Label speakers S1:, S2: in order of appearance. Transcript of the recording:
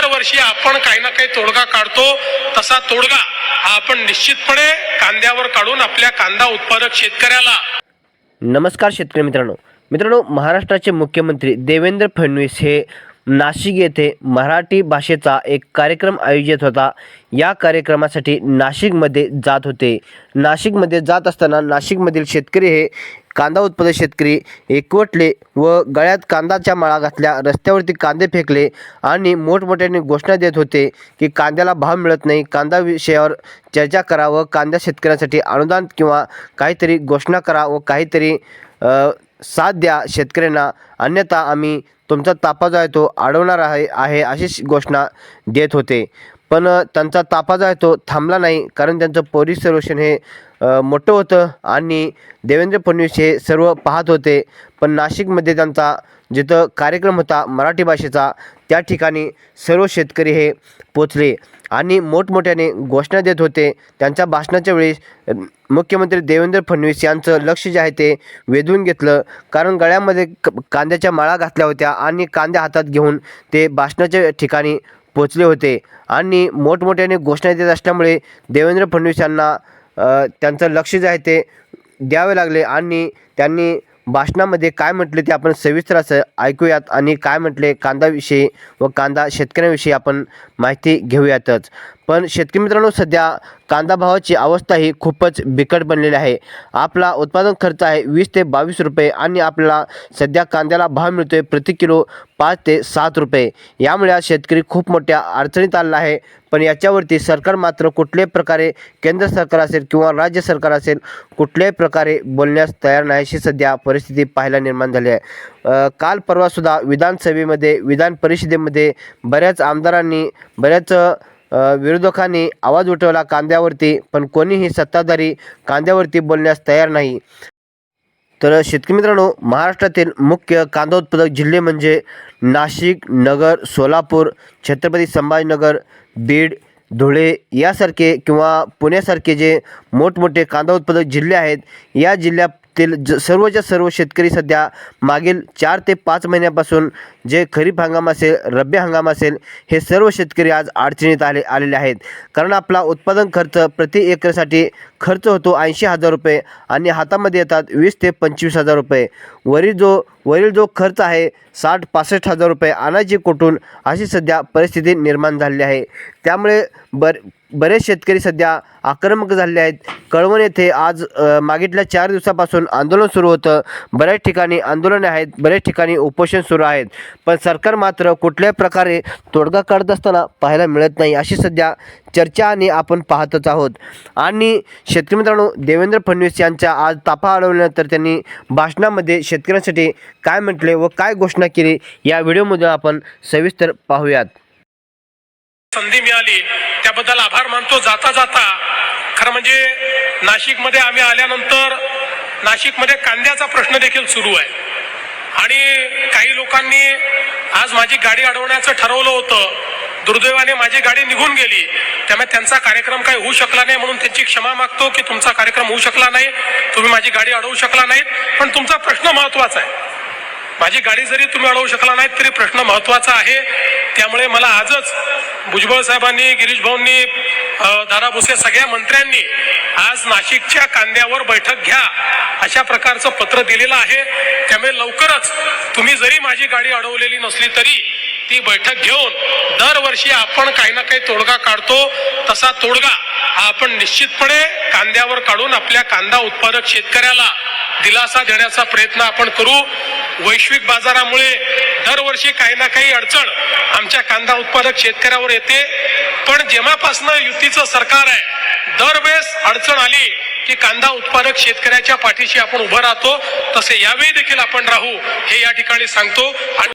S1: दरवर्षी आपण काही ना काही तोडगा काढतो, तसा तोडगा आपण निश्चितपणे कांद्यावर काढून आपल्या कांदा उत्पादक शेतकऱ्याला.
S2: नमस्कार शेतकरी मित्रांनो, महाराष्ट्राचे मुख्यमंत्री देवेंद्र फडणवीस हे नाशिक येथे मराठी भाषेचा एक कार्यक्रम आयोजित होता. या कार्यक्रमासाठी नाशिकमध्ये जात होते. नाशिकमध्ये जात असताना नाशिकमधील शेतकरी हे कांदा उत्पादक शेतकरी एकवटले व गळ्यात कांद्याच्या माळा घातल्या, रस्त्यावरती कांदे फेकले आणि मोठमोठ्याने घोषणा देत होते की कांद्याला भाव मिळत नाही, कांदा विषयावर चर्चा करा व कांदा शेतकऱ्यांसाठी अनुदान किंवा काहीतरी घोषणा करा व काहीतरी साथ द्या शेतकऱ्यांना, अन्यथा आम्ही तुमचा ताफा जो आहे तो अडवणार आहे अशी घोषणा देत होते. पण त्यांचा ताफा जो आहे तो थांबला नाही, कारण त्यांचं पोलीस सर्वेक्षण हे मोठं होतं आणि देवेंद्र फडणवीस हे सर्व पाहत होते. पण नाशिकमध्ये त्यांचा जिथं कार्यक्रम होता मराठी भाषेचा, त्या ठिकाणी सर्व शेतकरी हे पोचले आणि मोठमोठ्याने घोषणा देत होते. त्यांच्या भाषणाच्या वेळेस मुख्यमंत्री देवेंद्र फडणवीस यांचं लक्ष जे आहे ते वेधून घेतलं, कारण गळ्यामध्ये कांद्याच्या माळा घातल्या होत्या आणि कांदे हातात घेऊन ते भाषणाच्या ठिकाणी पोचले होते आणि मोठमोठ्याने घोषणा देत असल्यामुळे देवेंद्र फडणवीस यांना त्यांचं लक्ष जे आहे ते द्यावे लागले आणि त्यांनी भाषणामध्ये काय म्हटले ते आपण सविस्तर असं ऐकूयात आणि काय म्हटले कांदाविषयी व कांदा शेतकऱ्यांविषयी आपण माहिती घेऊयातच. पण शेतकरी मित्रांनो, सध्या कांदा भावाची अवस्था ही खूपच बिकट बनलेली आहे. आपला उत्पादन खर्च आहे 20 ते 22 रुपये आणि आपल्याला सध्या कांद्याला भाव मिळतोय प्रति किलो 5 ते 7 रुपये. यामुळे आज शेतकरी खूप मोठ्या अडचणीत आला आहे. पण याच्यावरती सरकार मात्र कुठल्याही प्रकारे, केंद्र सरकार असेल किंवा राज्य सरकार असेल, कुठल्याही प्रकारे बोलण्यास तयार नाही अशी सध्या परिस्थिती पाहायला निर्माण झाली आहे. काल परवासुद्धा विधानसभेमध्ये, विधान परिषदेमध्ये बऱ्याच आमदारांनी, बऱ्याच विरोधकांनी आवाज उठवला कांद्यावरती, पण कोणीही सत्ताधारी कांद्यावरती बोलण्यास तयार नाही. तर शेतकरी मित्रांनो, महाराष्ट्रातील मुख्य कांदा उत्पादक जिल्हे म्हणजे नाशिक, नगर, सोलापूर, छत्रपती संभाजीनगर, बीड, धुळे यासारखे किंवा पुण्यासारखे जे मोठमोठे कांदा उत्पादक जिल्हे आहेत, या जिल्ह्यातील सर्वच्या सर्व शेतकरी सध्या मागील 4 ते 5 महिन्यापासून जे खरीप हंगाम असेल, रब्बी हंगाम असेल, हे सर्व शेतकरी आज अडचणीत आलेले आहेत. कारण आपला उत्पादन खर्च प्रति एकरसाठी खर्च होतो 80,000 रुपये आणि हातामध्ये येतात 20 ते 25,000 रुपये. वरील जो खर्च आहे 60-65,000 रुपये आणायचे कुठून, अशी सध्या परिस्थिती निर्माण झालेली आहे. त्यामुळे बरेच शेतकरी सध्या आक्रमक झालेले आहेत. कळवण येथे आज मागील 4 दिवसापासून आंदोलन सुरू होतं. बऱ्याच ठिकाणी आंदोलने आहेत, बऱ्याच ठिकाणी उपोषण सुरू आहेत. पण सरकार मात्र कुठल्याही प्रकारे तोडगा काढत असताना पाहायला मिळत नाही, अशी सध्या चर्चा आणि आपण पाहतच आहोत. आणि शेतकरी मित्रांनो, देवेंद्र फडणवीस यांच्या आज ताफा अडवल्यानंतर त्यांनी भाषणामध्ये शेतकऱ्यांसाठी काय म्हटले व काय घोषणा केली, या व्हिडिओमध्ये आपण सविस्तर पाहूयात.
S1: संधी मिळाली त्याबद्दल आभार मानतो. जाता जाता खरं म्हणजे नाशिकमध्ये आम्ही आल्यानंतर नाशिकमध्ये कांद्याचा प्रश्न देखील सुरू आहे आणि काही लोकांनी आज माझी गाडी अडवण्याचं ठरवलं होतं. दुर्दैवाने माझी गाडी निघून गेली, त्यामुळे त्यांचा कार्यक्रम काही होऊ शकला नाही. म्हणून त्यांची क्षमा मागतो की तुमचा कार्यक्रम होऊ शकला नाही, तुम्ही माझी गाडी अडवू शकला नाहीत, पण तुमचा प्रश्न महत्त्वाचा आहे. माझी गाडी जरी तुम्ही अडवू शकला नाहीत तरी प्रश्न महत्त्वाचा आहे. त्यामुळे मला आजच भुजबळ साहेबांनी, गिरीश भाऊंनी, दादा भुसे सगळ्या मंत्र्यांनी आज नाशिकच्या कांद्यावर बैठक घ्या अशा प्रकारचं पत्र दिलेलं आहे. त्यामुळे लवकरच तुम्ही जरी माझी गाडी अडवलेली नसली तरी ती बैठक घेऊन दरवर्षी आपण काही ना काही तोडगा काढतो, तसा तोडगा आपण निश्चितपणे कांद्यावर काढून आपल्या कांदा उत्पादक शेतकऱ्याला दिलासा देण्याचा प्रयत्न आपण करू. वैश्विक बाजारामुळे दरवर्षी काही ना काही अडचण आमच्या कांदा उत्पादक शेतकऱ्यावर येते, पण जेव्हापासून युतीचं सरकार आहे, दरवेळेस अडचण आली की कांदा उत्पादक शेतकऱ्याच्या पाठीशी आपण उभं राहतो. तसे यावेळी देखील आपण राहू, हे या ठिकाणी सांगतो.